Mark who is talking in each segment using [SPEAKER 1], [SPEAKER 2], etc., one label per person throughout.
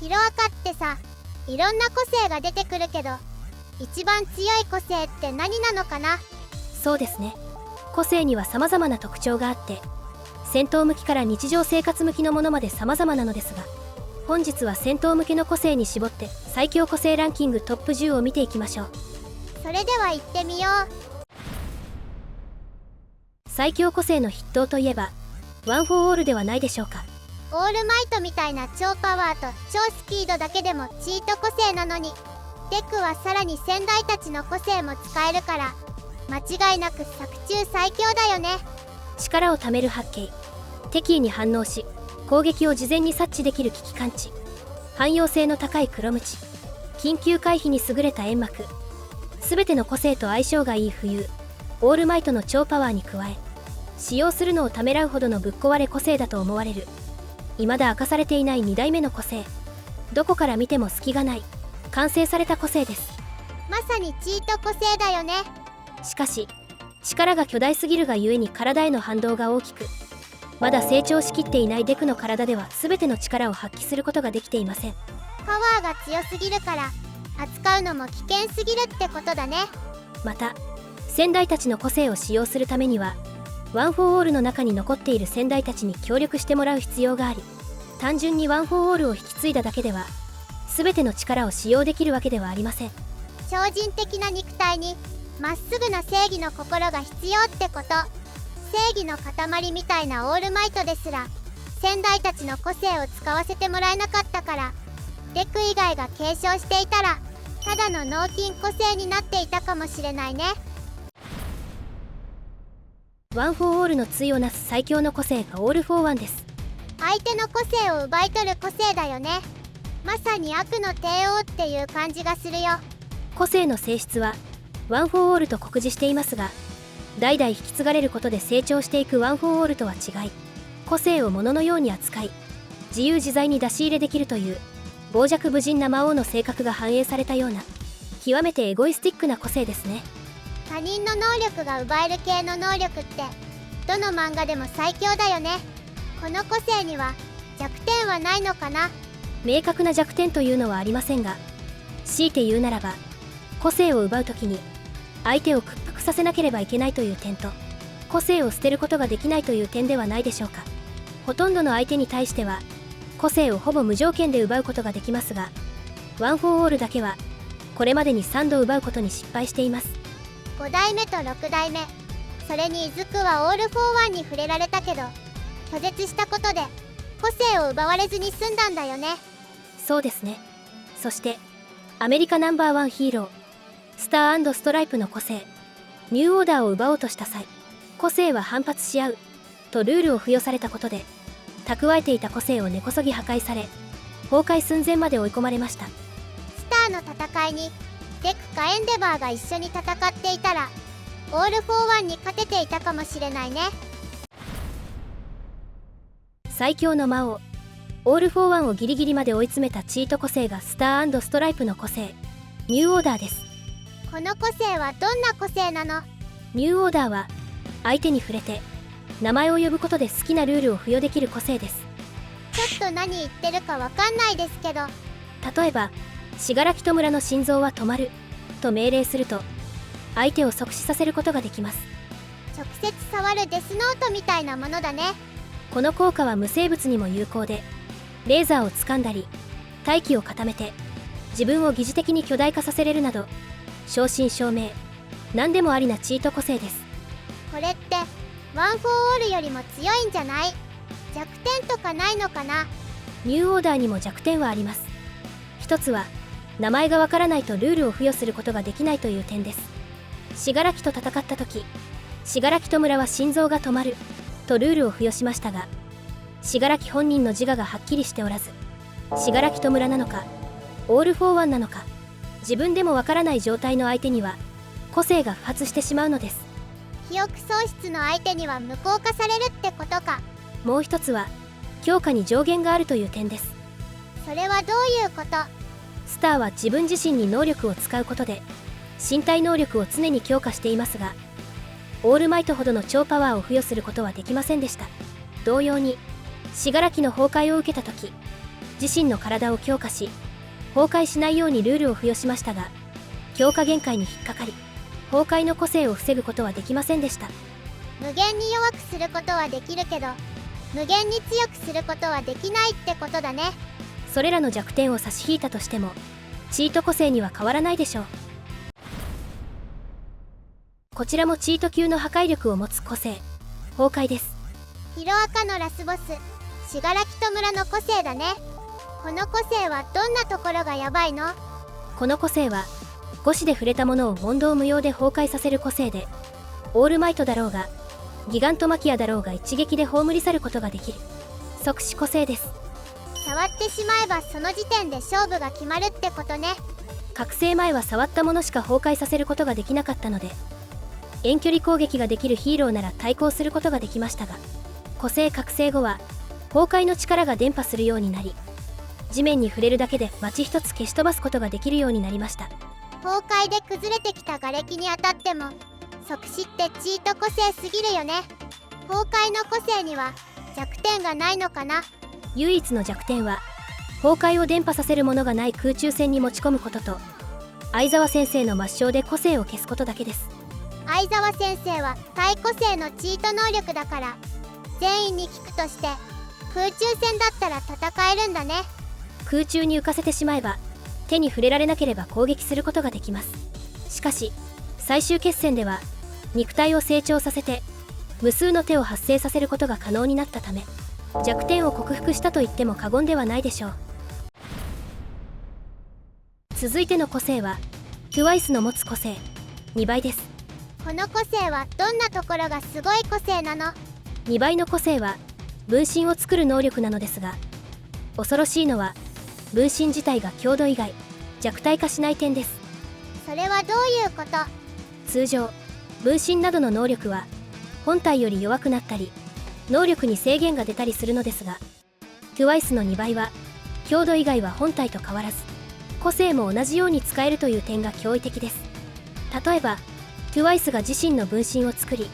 [SPEAKER 1] ヒロアカってさ、いろんな個性が出てくるけど、一番強い個性って何なのかな？
[SPEAKER 2] そうですね。個性には様々な特徴があって、戦闘向きから日常生活向きのものまで様々なのですが、本日は戦闘向けの個性に絞って最強個性ランキングトップ10を見ていきましょう。
[SPEAKER 1] それでは行ってみよう。
[SPEAKER 2] 最強個性の筆頭といえばワン・フォー・オールではないでしょうか。
[SPEAKER 1] オールマイトみたいな超パワーと超スピードだけでもチート個性なのに、デクはさらに先代たちの個性も使えるから間違いなく作中最強だよね。
[SPEAKER 2] 力を貯める八景、敵意に反応し攻撃を事前に察知できる危機感知、汎用性の高い黒ムチ、緊急回避に優れた煙幕、全ての個性と相性がいい浮遊、オールマイトの超パワーに加え、使用するのをためらうほどのぶっ壊れ個性だと思われる。未だ明かされていない2代目の個性、どこから見ても隙がない完成された個性です。
[SPEAKER 1] まさにチート個性だよね。
[SPEAKER 2] しかし力が巨大すぎるがゆえに体への反動が大きく、まだ成長しきっていないデクの体では全ての力を発揮することができていません。
[SPEAKER 1] パワーが強すぎるから扱うのも危険すぎるってことだね。
[SPEAKER 2] また先代たちの個性を使用するためにはワン・フォー・オールの中に残っている先代たちに協力してもらう必要があり、単純にワン・フォー・オールを引き継いだだけでは全ての力を使用できるわけではありません。
[SPEAKER 1] 超人的な肉体にまっすぐな正義の心が必要ってこと。正義の塊みたいなオールマイトですら先代たちの個性を使わせてもらえなかったから、デク以外が継承していたらただの脳筋個性になっていたかもしれないね。
[SPEAKER 2] ワン・フォー・オールの対をなす最強の個性がオール・フォー・ワンです。
[SPEAKER 1] 相手の個性を奪い取る個性だよね。まさに悪の帝王っていう感じがするよ。
[SPEAKER 2] 個性の性質はワン・フォー・オールと酷似していますが、代々引き継がれることで成長していくワン・フォー・オールとは違い、個性を物のように扱い自由自在に出し入れできるという傍若無人な魔王の性格が反映されたような極めてエゴイスティックな個性ですね。
[SPEAKER 1] 他人の能力が奪える系の能力ってどの漫画でも最強だよね。この個性には弱点はないのかな？
[SPEAKER 2] 明確な弱点というのはありませんが、強いて言うならば個性を奪うときに相手を屈服させなければいけないという点と、個性を捨てることができないという点ではないでしょうか。ほとんどの相手に対しては個性をほぼ無条件で奪うことができますが、ワン・フォー・オールだけはこれまでに3度奪うことに失敗しています。
[SPEAKER 1] 5代目と6代目、それにイズクはオール・フォー・ワンに触れられたけど拒絶したことで個性を奪われずに済んだんだよね。
[SPEAKER 2] そうですね。そしてアメリカナンバーワンヒーロースター&ストライプの個性ニューオーダーを奪おうとした際、個性は反発し合うとルールを付与されたことで、蓄えていた個性を根こそぎ破壊され崩壊寸前まで追い込まれました。
[SPEAKER 1] スターの戦いにデクかエンデバーが一緒に戦っていたらオール・フォー・ワンに勝てていたかもしれないね。
[SPEAKER 2] 最強の魔王オール・フォー・ワンをギリギリまで追い詰めたチート個性がスター&ストライプの個性ニューオーダーです。
[SPEAKER 1] この個性はどんな個性なの？
[SPEAKER 2] ニューオーダーは相手に触れて名前を呼ぶことで好きなルールを付与できる個性です。
[SPEAKER 1] ちょっと何言ってるかわかんないですけど、
[SPEAKER 2] 例えば信楽戸村の心臓は止まると命令すると相手を即死させることができます。
[SPEAKER 1] 直接触るデスノートみたいなものだね。
[SPEAKER 2] この効果は無生物にも有効で、レーザーを掴んだり大気を固めて自分を疑似的に巨大化させれるなど正真正銘何でもありなチート個性です。
[SPEAKER 1] これってワン・フォー・オールよりも強いんじゃない？弱点とかないのかな？
[SPEAKER 2] ニューオーダーにも弱点はあります。一つは名前がわからないとルールを付与することができないという点です。信楽と戦った時、信楽戸村は心臓が止まるとルールを付与しましたが、信楽本人の自我がはっきりしておらず、信楽戸村なのかオール・フォー・ワンなのか自分でもわからない状態の相手には個性が不発してしまうのです。
[SPEAKER 1] 記憶喪失の相手には無効化されるってことか。
[SPEAKER 2] もう一つは強化に上限があるという点です。
[SPEAKER 1] それはどういうこと？
[SPEAKER 2] スターは自分自身に能力を使うことで身体能力を常に強化していますが、オールマイトほどの超パワーを付与することはできませんでした。同様に信楽の崩壊を受けた時、自身の体を強化し、崩壊しないようにルールを付与しましたが、強化限界に引っかかり、崩壊の個性を防ぐことはできませんでした。
[SPEAKER 1] 無限に弱くすることはできるけど、無限に強くすることはできないってことだね。
[SPEAKER 2] それらの弱点を差し引いたとしても、チート個性には変わらないでしょう。こちらもチート級の破壊力を持つ個性、崩壊です。
[SPEAKER 1] ヒロアカのラスボス、信楽と村の個性だね。この個性はどんなところがヤバいの？
[SPEAKER 2] この個性は、誤視で触れたものを問答無用で崩壊させる個性で、オールマイトだろうが、ギガントマキアだろうが一撃で葬り去ることができる即死個性です。
[SPEAKER 1] 触ってしまえばその時点で勝負が決まるってことね。
[SPEAKER 2] 覚醒前は触ったものしか崩壊させることができなかったので、遠距離攻撃ができるヒーローなら対抗することができましたが、個性覚醒後は崩壊の力が伝播するようになり、地面に触れるだけで街一つ消し飛ばすことができるようになりました。
[SPEAKER 1] 崩壊で崩れてきた瓦礫に当たっても即死ってチート個性すぎるよね。崩壊の個性には弱点がないのかな？
[SPEAKER 2] 唯一の弱点は、崩壊を伝播させるものがない空中戦に持ち込むことと、相沢先生の抹消で個性を消すことだけです。
[SPEAKER 1] 相沢先生は対個性のチート能力だから、善意に効くとして空中戦だったら戦えるんだね。
[SPEAKER 2] 空中に浮かせてしまえば、手に触れられなければ攻撃することができます。しかし最終決戦では肉体を成長させて無数の手を発生させることが可能になったため、弱点を克服したと言っても過言ではないでしょう。続いての個性は TWICE の持つ個性2倍です。
[SPEAKER 1] この個性はどんなところがすごい個性なの
[SPEAKER 2] ？2倍の個性は分身を作る能力なのですが、恐ろしいのは分身自体が強度以外弱体化しない点です。
[SPEAKER 1] それはどういうこと？
[SPEAKER 2] 通常分身などの能力は本体より弱くなったり能力に制限が出たりするのですが、 TWICE の2倍は強度以外は本体と変わらず個性も同じように使えるという点が驚異的です。例えば TWICE が自身の分身を作り、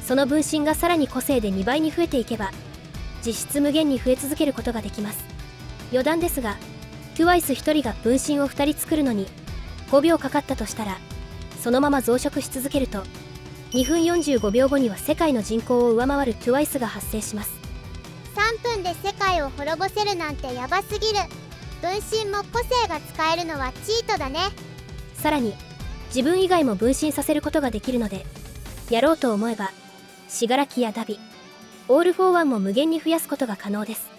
[SPEAKER 2] その分身がさらに個性で2倍に増えていけば実質無限に増え続けることができます。余談ですが、 TWICE1 人が分身を2人作るのに5秒かかったとしたら、そのまま増殖し続けると2分45秒後には世界の人口を上回る TWICE が発生します。
[SPEAKER 1] 3分で世界を滅ぼせるなんてヤバすぎる。分身も個性が使えるのはチートだね。
[SPEAKER 2] さらに自分以外も分身させることができるので、やろうと思えば信楽やダビ、オール・フォー・ワンも無限に増やすことが可能です。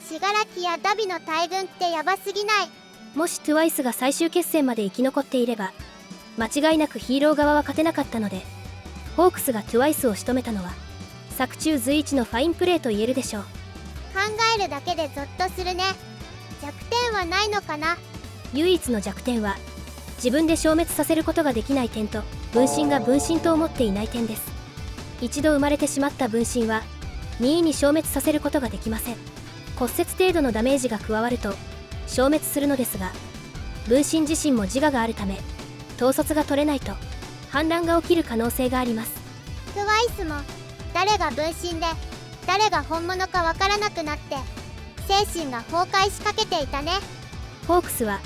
[SPEAKER 1] 信楽やダビの大群ってヤバすぎない？
[SPEAKER 2] もし TWICE が最終決戦まで生き残っていれば間違いなくヒーロー側は勝てなかったので、ホークスが TWICE を仕留めたのは作中随一のファインプレーと言えるでしょう。
[SPEAKER 1] 考えるだけでゾッとするね。弱点はないのかな？
[SPEAKER 2] 唯一の弱点は自分で消滅させることができない点と、分身が分身と思っていない点です。一度生まれてしまった分身は任意に消滅させることができません。骨折程度のダメージが加わると消滅するのですが、分身自身も自我があるため統率が取れないと反乱が起きる可能性があります。
[SPEAKER 1] TWICE も誰が分身で誰が本物かわからなくなって精神が崩壊しかけていたね。
[SPEAKER 2] ホークスは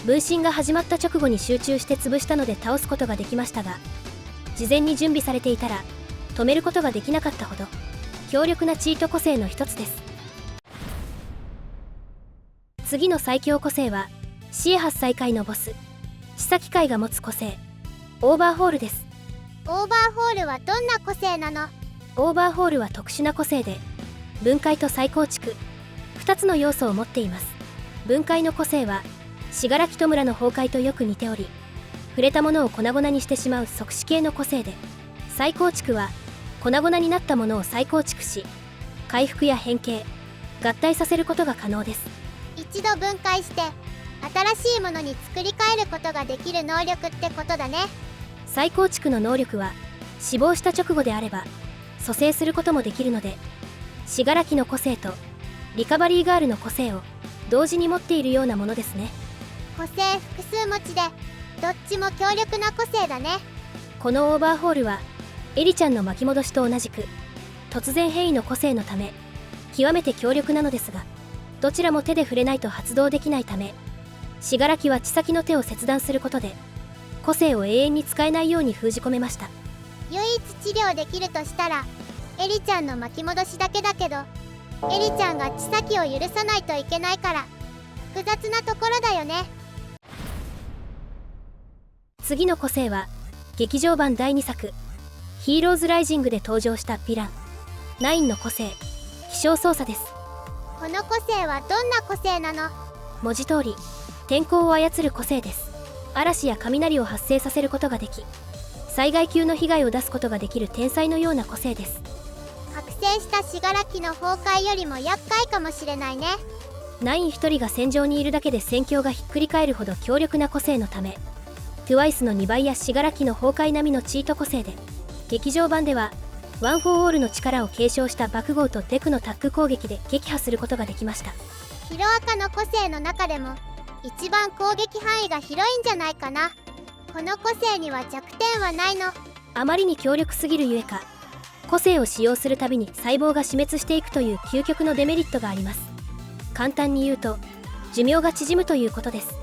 [SPEAKER 2] 分身が始まった直後に集中して潰したので倒すことができましたが、事前に準備されていたら止めることができなかったほど強力なチート個性の一つです。次の最強個性はシエハス再開のボス千崎海が持つ個性オーバーホールです。
[SPEAKER 1] オーバーホールはどんな個性なの？
[SPEAKER 2] オーバーホールは特殊な個性で、分解と再構築2つの要素を持っています。分解の個性は信楽と村の崩壊とよく似ており、触れたものを粉々にしてしまう即死系の個性で、再構築は粉々になったものを再構築し回復や変形合体させることが可能です。
[SPEAKER 1] 一度分解して新しいものに作り変えることができる能力ってことだね。
[SPEAKER 2] 再構築の能力は死亡した直後であれば蘇生することもできるので、信楽の個性とリカバリーガールの個性を同時に持っているようなものですね。
[SPEAKER 1] 個性複数持ちでどっちも強力な個性だね。
[SPEAKER 2] このオーバーホールはエリちゃんの巻き戻しと同じく突然変異の個性のため極めて強力なのですが、どちらも手で触れないと発動できないため、信楽は血先の手を切断することで個性を永遠に使えないように封じ込めました。
[SPEAKER 1] 唯一治療できるとしたらエリちゃんの巻き戻しだけだけど、エリちゃんが血先を許さないといけないから複雑なところだよね。
[SPEAKER 2] 次の個性は劇場版第2作ヒーローズライジングで登場したヴィラン9の個性気象操作です。
[SPEAKER 1] この個性はどんな個性なの？
[SPEAKER 2] 文字通り天候を操る個性です。嵐や雷を発生させることができ、災害級の被害を出すことができる天才のような個性です。
[SPEAKER 1] 覚醒した信楽の崩壊よりも厄介かもしれないね。
[SPEAKER 2] 9一人が戦場にいるだけで戦況がひっくり返るほど強力な個性のため、TWICE の2倍や信楽の崩壊並みのチート個性で、劇場版ではワン・フォー・オールの力を継承した爆豪とデクのタッグ攻撃で撃破することができました。
[SPEAKER 1] ヒロアカの個性の中でも一番攻撃範囲が広いんじゃないかな。この個性には弱点はないの？
[SPEAKER 2] あまりに強力すぎるゆえか、個性を使用するたびに細胞が死滅していくという究極のデメリットがあります。簡単に言うと寿命が縮むということです。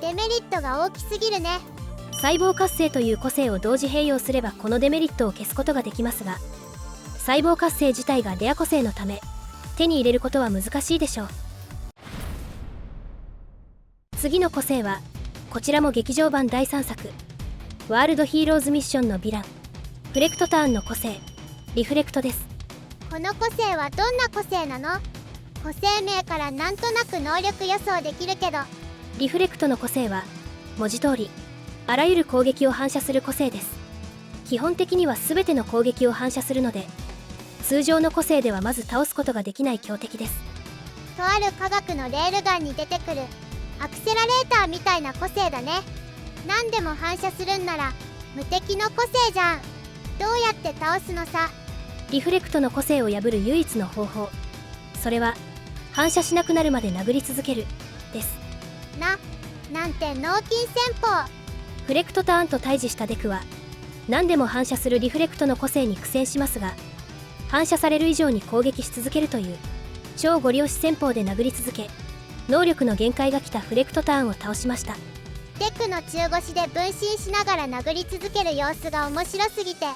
[SPEAKER 1] デメリットが大きすぎるね。
[SPEAKER 2] 細胞活性という個性を同時併用すればこのデメリットを消すことができますが、細胞活性自体がレア個性のため手に入れることは難しいでしょう。次の個性はこちらも劇場版第3作ワールドヒーローズミッションのヴィランフレクトターンの個性リフレクトです。
[SPEAKER 1] この個性はどんな個性なの？個性名からなんとなく能力予想できるけど。
[SPEAKER 2] リフレクトの個性は文字通りあらゆる攻撃を反射する個性です。基本的には全ての攻撃を反射するので、通常の個性ではまず倒すことができない強敵です。
[SPEAKER 1] とある科学のレールガンに出てくるアクセラレーターみたいな個性だね。何でも反射するんなら無敵の個性じゃん。どうやって倒すのさ？
[SPEAKER 2] リフレクトの個性を破る唯一の方法、それは反射しなくなるまで殴り続けるです。
[SPEAKER 1] なんて脳筋戦法。
[SPEAKER 2] フレクトターンと対峙したデクは何でも反射するリフレクトの個性に苦戦しますが、反射される以上に攻撃し続けるという超ゴリ押し戦法で殴り続け、能力の限界が来たフレクトターンを倒しました。
[SPEAKER 1] デクの中腰で分身しながら殴り続ける様子が面白すぎて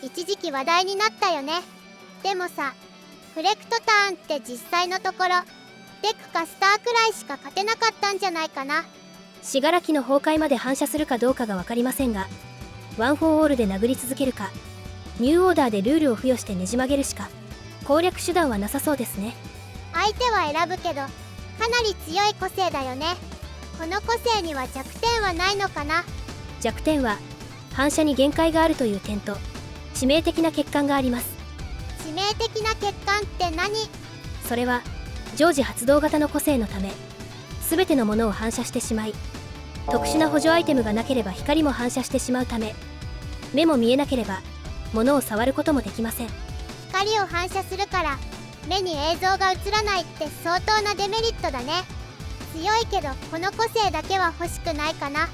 [SPEAKER 1] 一時期話題になったよね。でもさ、フレクトターンって実際のところデクかスターくらいしか勝てなかったんじゃないかな。
[SPEAKER 2] 信楽の崩壊まで反射するかどうかが分かりませんが、ワン・フォー・オールで殴り続けるかニューオーダーでルールを付与してねじ曲げるしか攻略手段はなさそうですね。
[SPEAKER 1] 相手は選ぶけどかなり強い個性だよね。この個性には弱点はないのかな？
[SPEAKER 2] 弱点は反射に限界があるという点と致命的な欠陥があります。
[SPEAKER 1] 致命的な欠陥って何？
[SPEAKER 2] それは常時発動型の個性のため全てのものを反射してしまい、特殊な補助アイテムがなければ光も反射してしまうため、目も見えなければ物を触ることもできません。
[SPEAKER 1] 光を反射するから目に映像が映らないって相当なデメリットだね。強いけどこの個性だけは欲しくないかな。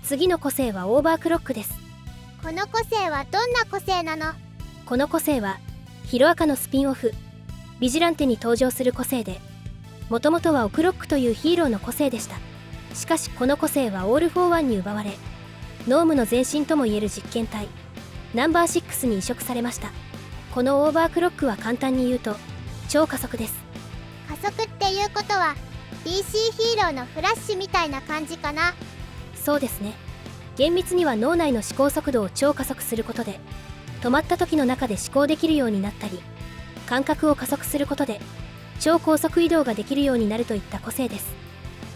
[SPEAKER 2] 次の個性はオーバークロックです。
[SPEAKER 1] この個性はどんな個性なの？
[SPEAKER 2] この個性はヒロアカのスピンオフビジランテに登場する個性で、もともとはオクロックというヒーローの個性でした。しかしこの個性はオール・フォー・ワンに奪われ、ノームの前身ともいえる実験体ナンバー6に移植されました。このオーバークロックは簡単に言うと超加速です。
[SPEAKER 1] 加速っていうことは DC ヒーローのフラッシュみたいな感じかな？
[SPEAKER 2] そうですね。厳密には脳内の思考速度を超加速することで止まった時の中で思考できるようになったり、感覚を加速することで超高速移動ができるようになるといった個性です。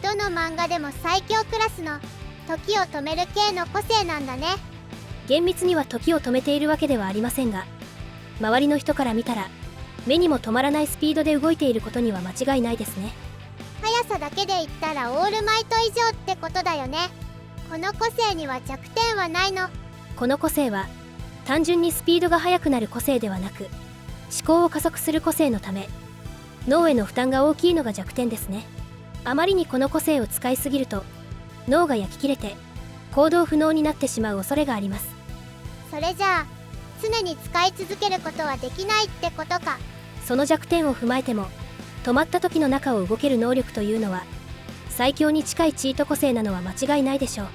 [SPEAKER 1] どの漫画でも最強クラスの時を止める系の個性なんだね。
[SPEAKER 2] 厳密には時を止めているわけではありませんが、周りの人から見たら目にも止まらないスピードで動いていることには間違いないですね。
[SPEAKER 1] 速さだけで言ったらオールマイト以上ってことだよね。この個性には弱点はないの？
[SPEAKER 2] この個性は単純にスピードが速くなる個性ではなく、思考を加速する個性のため脳への負担が大きいのが弱点ですね。あまりにこの個性を使いすぎると脳が焼き切れて行動不能になってしまう恐れがあります。
[SPEAKER 1] それじゃあ常に使い続けることはできないってことか？
[SPEAKER 2] その弱点を踏まえても止まった時の中を動ける能力というのは最強に近いチート個性なのは間違いないでしょう。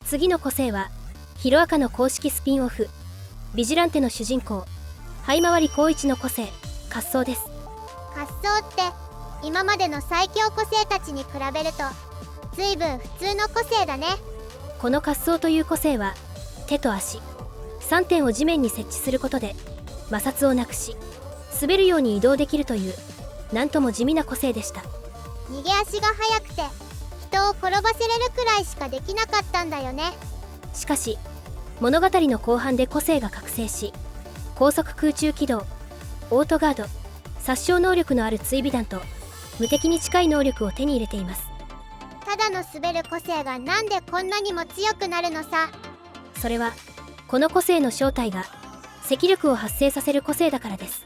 [SPEAKER 2] 次の個性はヒロアカの公式スピンオフビジランテの主人公灰回り光一の個性滑走です。
[SPEAKER 1] 滑走って今までの最強個性たちに比べると随分普通の個性だね。
[SPEAKER 2] この滑走という個性は手と足3点を地面に設置することで摩擦をなくし滑るように移動できるというなんとも地味な個性でした。
[SPEAKER 1] 逃げ足が速くて人を転ばせれるくらいしかできなかったんだよね。
[SPEAKER 2] しかし物語の後半で個性が覚醒し高速空中機動オートガード殺傷能力のある追尾弾と無敵に近い能力を手に入れています。
[SPEAKER 1] ただの滑る個性がなんでこんなにも強くなるのさ。
[SPEAKER 2] それはこの個性の正体が積力を発生させる個性だからです。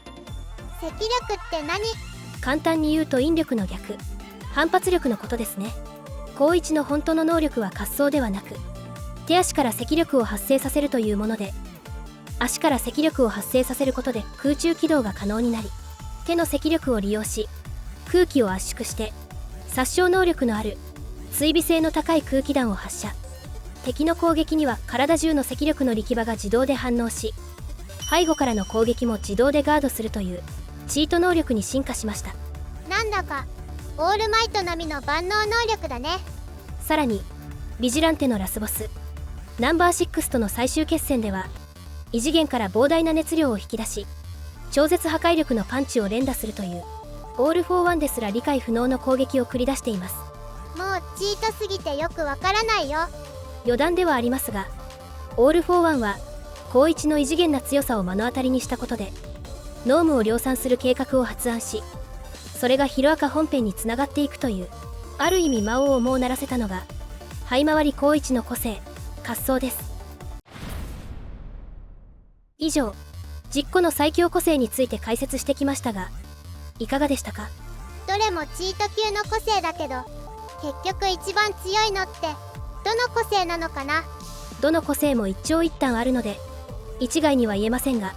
[SPEAKER 1] 積力って何？
[SPEAKER 2] 簡単に言うと引力の逆反発力のことですね。光一の本当の能力は滑走ではなく手足から積力を発生させるというもので、足から積力を発生させることで空中機動が可能になり手の積力を利用し空気を圧縮して殺傷能力のある追尾性の高い空気弾を発射。敵の攻撃には体中の積力の力場が自動で反応し背後からの攻撃も自動でガードするというチート能力に進化しました。
[SPEAKER 1] なんだかオールマイト並みの万能能力だね。
[SPEAKER 2] さらにビジランテのラスボスナンバー6との最終決戦では異次元から膨大な熱量を引き出し超絶破壊力のパンチを連打するというオール・フォー・ワンですら理解不能の攻撃を繰り出しています。
[SPEAKER 1] もうチートすぎてよくわからないよ。
[SPEAKER 2] 余談ではありますがオール・フォー・ワンは光一の異次元な強さを目の当たりにしたことで脳無を量産する計画を発案しそれがヒロアカ本編につながっていくというある意味魔王をもうならせたのが灰回り光一の個性滑走です。以上10個の最強個性について解説してきましたがいかがでしたか？
[SPEAKER 1] どれもチート級の個性だけど結局一番強いのってどの個性なのかな？
[SPEAKER 2] どの個性も一長一短あるので一概には言えませんが、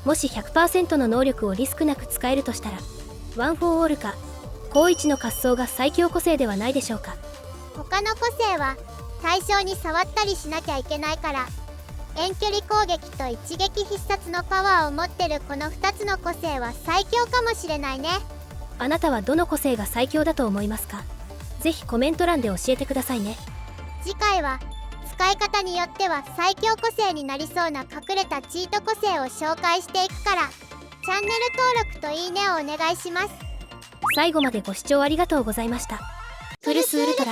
[SPEAKER 2] もし 100% の能力をリスクなく使えるとしたらワン・フォー・オールか光一の滑走が最強個性ではないでしょうか。
[SPEAKER 1] 他の個性は対象に触ったりしなきゃいけないから遠距離攻撃と一撃必殺のパワーを持ってるこの2つの個性は最強かもしれないね。
[SPEAKER 2] あなたはどの個性が最強だと思いますか？ぜひコメント欄で教えてくださいね。
[SPEAKER 1] 次回は使い方によっては最強個性になりそうな隠れたチート個性を紹介していくからチャンネル登録といいねをお願いします。
[SPEAKER 2] 最後までご視聴ありがとうございました。プルスウルトラ